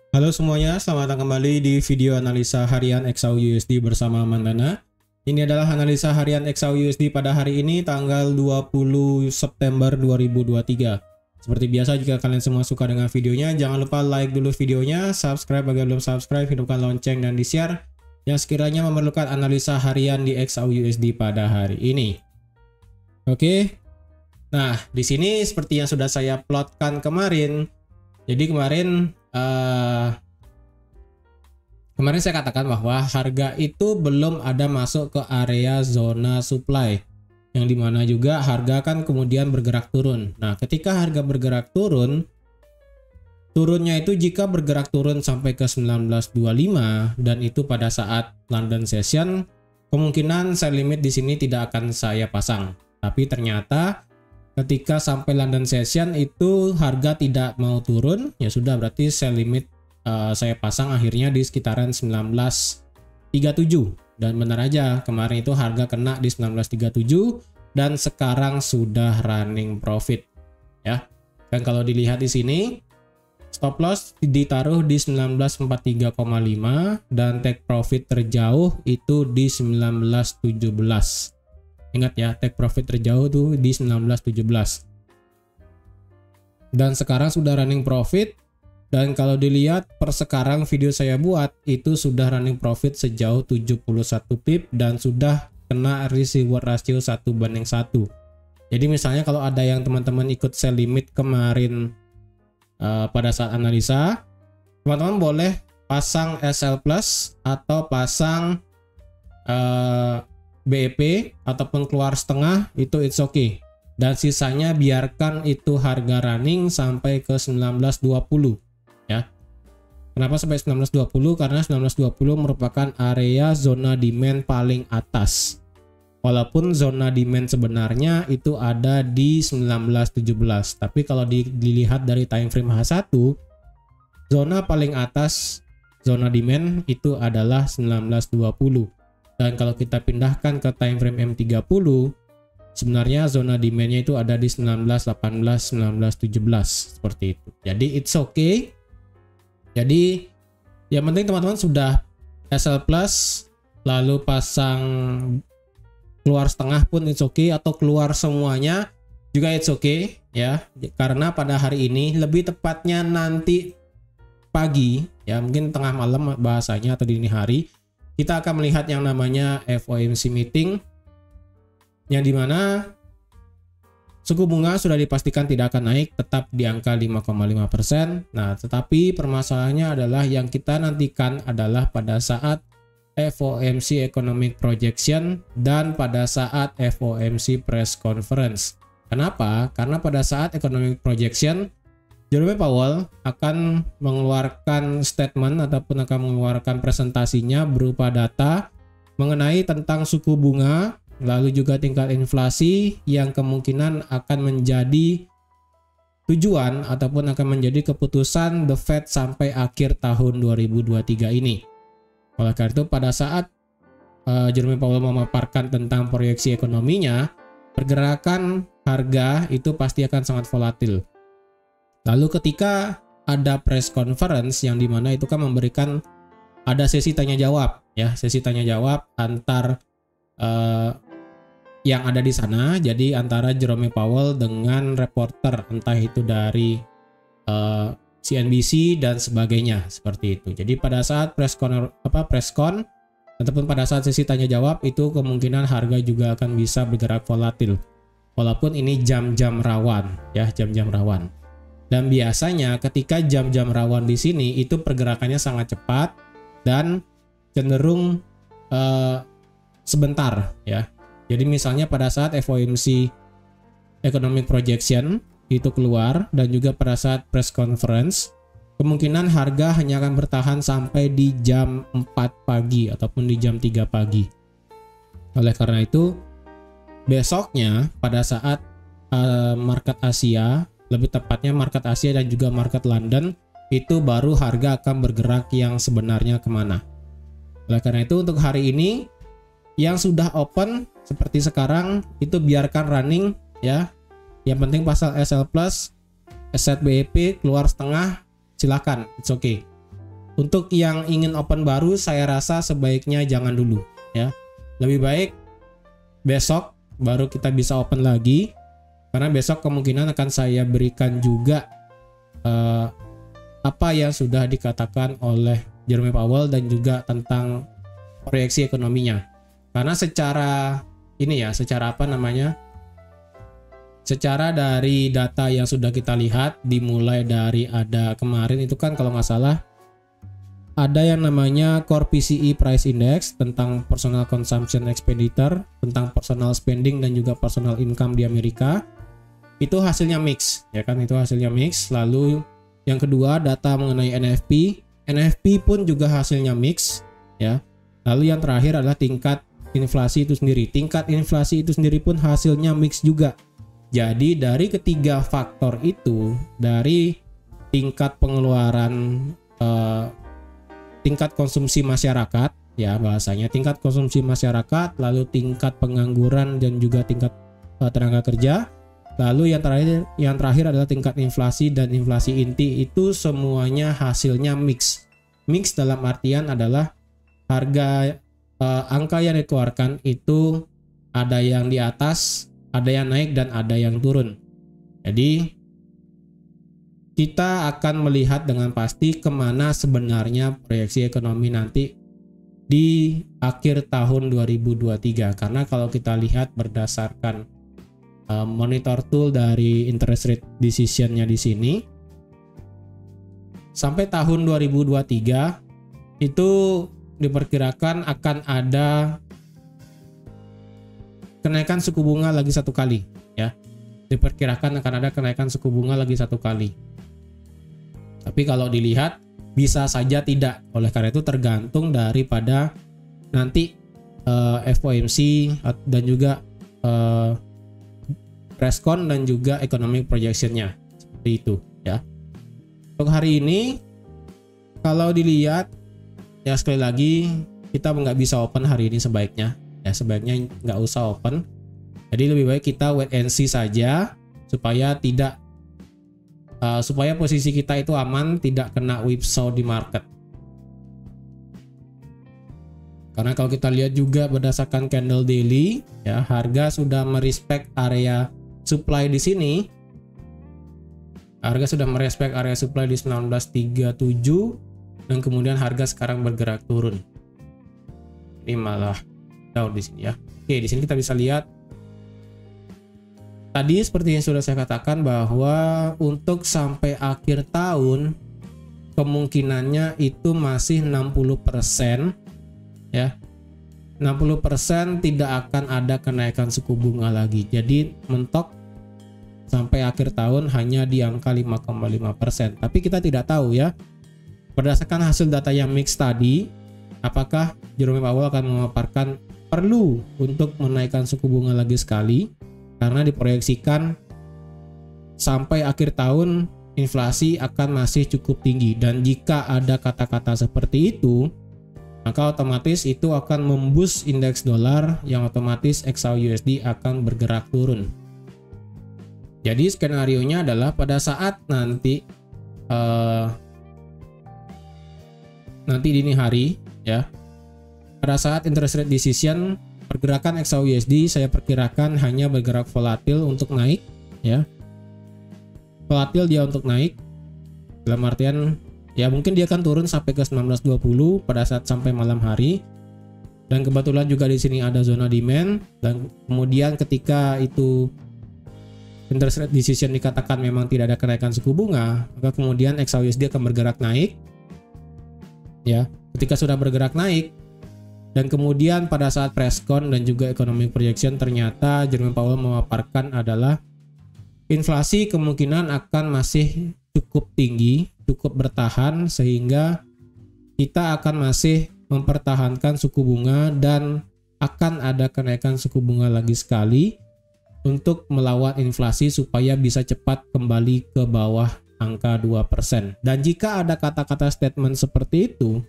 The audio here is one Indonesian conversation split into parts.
Halo semuanya, selamat datang kembali di video analisa harian XAU USD bersama Mandana. Ini adalah analisa harian XAU USD pada hari ini tanggal 20 September 2023. Seperti biasa, jika kalian semua suka dengan videonya, jangan lupa like dulu videonya, subscribe bagi yang belum subscribe, hidupkan lonceng dan di-share yang sekiranya memerlukan analisa harian di XAU USD pada hari ini. Oke. Nah, di sini seperti yang sudah saya plotkan kemarin. Jadi kemarin saya katakan bahwa harga itu belum ada masuk ke area zona supply, yang dimana juga harga kan kemudian bergerak turun. Nah, ketika harga bergerak turun, turunnya itu jika bergerak turun sampai ke 1925 dan itu pada saat London Session, kemungkinan sell limit di sini tidak akan saya pasang. Tapi ternyata ketika sampai London Session itu harga tidak mau turun, ya sudah, berarti sell limit saya pasang akhirnya di sekitaran 1937. Dan benar aja, kemarin itu harga kena di 1937 dan sekarang sudah running profit ya. Dan kalau dilihat di sini, stop loss ditaruh di 1943,5 dan take profit terjauh itu di 1917. Ingat ya, take profit terjauh tuh di 1917. Dan sekarang sudah running profit. Dan kalau dilihat per sekarang video saya buat itu sudah running profit sejauh 71 pip dan sudah kena risk reward ratio 1:1. Jadi misalnya kalau ada yang teman-teman ikut sell limit kemarin pada saat analisa, teman-teman boleh pasang SL plus atau pasang BEP ataupun keluar setengah, itu it's okay. Dan sisanya biarkan itu harga running sampai ke 1920 ya. Kenapa sampai 1920? Karena 1920 merupakan area zona demand paling atas. Walaupun zona demand sebenarnya itu ada di 1917, tapi kalau dilihat dari time frame H1, zona paling atas zona demand itu adalah 1920. Dan kalau kita pindahkan ke time frame M30, sebenarnya zona demand-nya itu ada di 1918, 1917 seperti itu. Jadi it's okay. Jadi yang penting teman-teman sudah SL plus lalu pasang keluar setengah pun it's okay, atau keluar semuanya juga it's okay ya. Karena pada hari ini, lebih tepatnya nanti pagi ya, mungkin tengah malam bahasanya atau dini hari, kita akan melihat yang namanya FOMC meeting, yang dimana suku bunga sudah dipastikan tidak akan naik, tetap di angka 5,5%. Nah, tetapi permasalahannya adalah yang kita nantikan adalah pada saat FOMC Economic Projection dan pada saat FOMC Press Conference. Kenapa? Karena pada saat Economic Projection, Jerome Powell akan mengeluarkan statement ataupun akan mengeluarkan presentasinya berupa data mengenai tentang suku bunga, lalu juga tingkat inflasi yang kemungkinan akan menjadi tujuan ataupun akan menjadi keputusan The Fed sampai akhir tahun 2023 ini. Oleh karena itu, pada saat Jerome Powell memaparkan tentang proyeksi ekonominya, pergerakan harga itu pasti akan sangat volatil. Lalu ketika ada press conference yang dimana itu kan memberikan ada sesi tanya jawab ya, sesi tanya jawab antar yang ada di sana. Jadi antara Jerome Powell dengan reporter, entah itu dari CNBC dan sebagainya seperti itu. Jadi pada saat press con ataupun pada saat sesi tanya jawab itu kemungkinan harga juga akan bisa bergerak volatil. Walaupun ini jam-jam rawan ya, jam-jam rawan. Dan biasanya ketika jam-jam rawan di sini itu pergerakannya sangat cepat dan cenderung sebentar ya. Jadi misalnya pada saat FOMC Economic Projection itu keluar dan juga pada saat press conference, kemungkinan harga hanya akan bertahan sampai di jam 4 pagi ataupun di jam 3 pagi. Oleh karena itu, besoknya pada saat market Asia, lebih tepatnya market Asia dan juga market London, itu baru harga akan bergerak yang sebenarnya kemana. Oleh karena itu, untuk hari ini yang sudah open seperti sekarang itu biarkan running ya. Yang penting pasang SL plus, set BEP keluar setengah, silakan, it's okay. untuk yang ingin open baru saya rasa sebaiknya jangan dulu ya. Lebih baik besok baru kita bisa open lagi, karena besok kemungkinan akan saya berikan juga apa yang sudah dikatakan oleh Jerome Powell dan juga tentang proyeksi ekonominya. Karena secara ini ya, secara apa namanya? Secara dari data yang sudah kita lihat, dimulai dari ada kemarin itu kan kalau nggak salah ada yang namanya Core PCE Price Index tentang personal consumption expenditure, tentang personal spending dan juga personal income di Amerika. Itu hasilnya mix, ya kan? Itu hasilnya mix. Lalu yang kedua data mengenai NFP. NFP pun juga hasilnya mix, ya. Lalu yang terakhir adalah tingkat inflasi itu sendiri. Tingkat inflasi itu sendiri pun hasilnya mix juga. Jadi dari ketiga faktor itu, dari tingkat pengeluaran, tingkat konsumsi masyarakat, ya bahasanya tingkat konsumsi masyarakat, lalu tingkat pengangguran dan juga tingkat tenaga kerja, lalu yang terakhir adalah tingkat inflasi dan inflasi inti, itu semuanya hasilnya mix. Mix dalam artian adalah harga angka yang dikeluarkan itu ada yang di atas, ada yang naik dan ada yang turun. Jadi kita akan melihat dengan pasti kemana sebenarnya proyeksi ekonomi nanti di akhir tahun 2023. Karena kalau kita lihat berdasarkan monitor tool dari interest rate decision-nya di sini, sampai tahun 2023 itu diperkirakan akan ada kenaikan suku bunga lagi satu kali, ya. Diperkirakan akan ada kenaikan suku bunga lagi satu kali. Tapi kalau dilihat bisa saja tidak. Oleh karena itu tergantung daripada nanti FOMC dan juga preskon dan juga economic projection-nya. Seperti itu ya. Untuk hari ini kalau dilihat ya, sekali lagi kita nggak bisa open hari ini sebaiknya. Ya sebaiknya nggak usah open. Jadi lebih baik kita wait and see saja supaya tidak supaya posisi kita itu aman, tidak kena whipsaw di market. Karena kalau kita lihat juga berdasarkan candle daily, ya harga sudah merespek area supply di sini. Harga sudah merespek area supply di 1937 dan kemudian harga sekarang bergerak turun. Ini malah down di sini ya. Oke, di sini kita bisa lihat tadi seperti yang sudah saya katakan bahwa untuk sampai akhir tahun kemungkinannya itu masih 60%, ya. 60% tidak akan ada kenaikan suku bunga lagi. Jadi mentok sampai akhir tahun hanya di angka 5,5%. Tapi kita tidak tahu ya. Berdasarkan hasil data yang mix tadi, apakah Jerome Powell akan memaparkan perlu untuk menaikkan suku bunga lagi sekali? Karena diproyeksikan sampai akhir tahun inflasi akan masih cukup tinggi, dan jika ada kata-kata seperti itu maka otomatis itu akan memboost indeks dolar yang otomatis XAUUSD akan bergerak turun. Jadi skenario-nya adalah pada saat nanti dini hari ya, pada saat interest rate decision, pergerakan XAUUSD saya perkirakan hanya bergerak volatil untuk naik ya. Volatil dia untuk naik dalam artian ya mungkin dia akan turun sampai ke 1920 pada saat sampai malam hari. Dan kebetulan juga di sini ada zona demand, dan kemudian ketika itu interest rate decision dikatakan memang tidak ada kenaikan suku bunga, maka kemudian XAUUSD akan bergerak naik. Ya, ketika sudah bergerak naik dan kemudian pada saat preskon dan juga economic projection ternyata Jerome Powell memaparkan adalah inflasi kemungkinan akan masih cukup tinggi, cukup bertahan, sehingga kita akan masih mempertahankan suku bunga dan akan ada kenaikan suku bunga lagi sekali untuk melawan inflasi supaya bisa cepat kembali ke bawah angka 2%. Dan jika ada kata-kata statement seperti itu,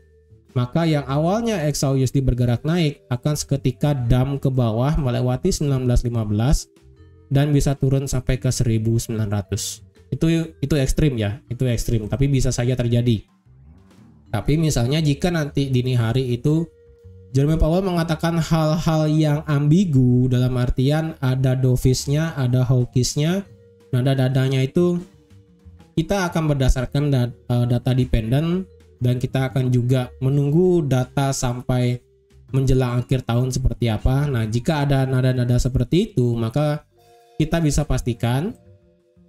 maka yang awalnya XAUUSD bergerak naik akan seketika dump ke bawah melewati 1915 dan bisa turun sampai ke 1900. Itu ekstrim ya, itu ekstrim, tapi bisa saja terjadi. Tapi misalnya jika nanti dini hari itu Jerome Powell mengatakan hal-hal yang ambigu, dalam artian ada dovish-nya, ada hawkish-nya, nada-nadanya itu kita akan berdasarkan data dependent, dan kita akan juga menunggu data sampai menjelang akhir tahun seperti apa. Nah, jika ada nada-nada seperti itu, maka kita bisa pastikan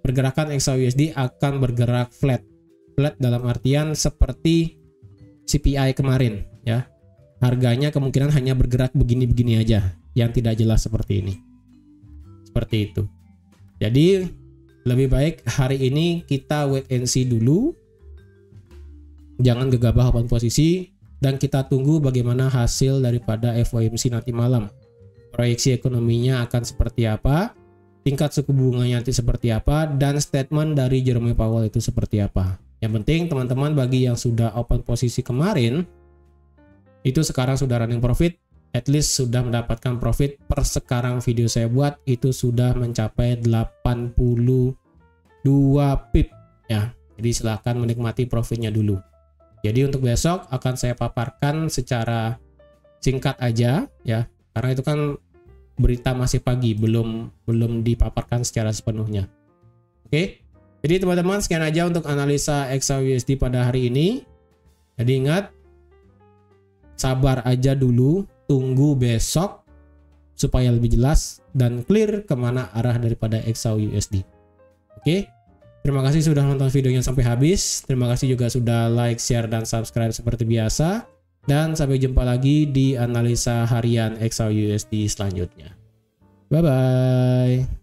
pergerakan XAUUSD akan bergerak flat. Flat dalam artian seperti CPI kemarin ya. Harganya kemungkinan hanya bergerak begini-begini aja, yang tidak jelas seperti ini. Seperti itu. Jadi lebih baik hari ini kita wait and see dulu. Jangan gegabah open posisi, dan kita tunggu bagaimana hasil daripada FOMC nanti malam. Proyeksi ekonominya akan seperti apa, tingkat suku bunganya nanti seperti apa, dan statement dari Jerome Powell itu seperti apa. Yang penting teman-teman, bagi yang sudah open posisi kemarin, itu sekarang sudah running profit, at least sudah mendapatkan profit per sekarang video saya buat itu sudah mencapai 82 pip ya. Jadi silahkan menikmati profitnya dulu. Jadi untuk besok akan saya paparkan secara singkat aja ya, karena itu kan berita masih pagi, belum dipaparkan secara sepenuhnya. Oke. Jadi teman-teman, sekian aja untuk analisa XAUUSD pada hari ini. Jadi ingat, sabar aja dulu, tunggu besok supaya lebih jelas dan clear kemana arah daripada XAUUSD. Oke, terima kasih sudah nonton videonya sampai habis. Terima kasih juga sudah like, share, dan subscribe seperti biasa. Dan sampai jumpa lagi di analisa harian XAUUSD selanjutnya. Bye-bye.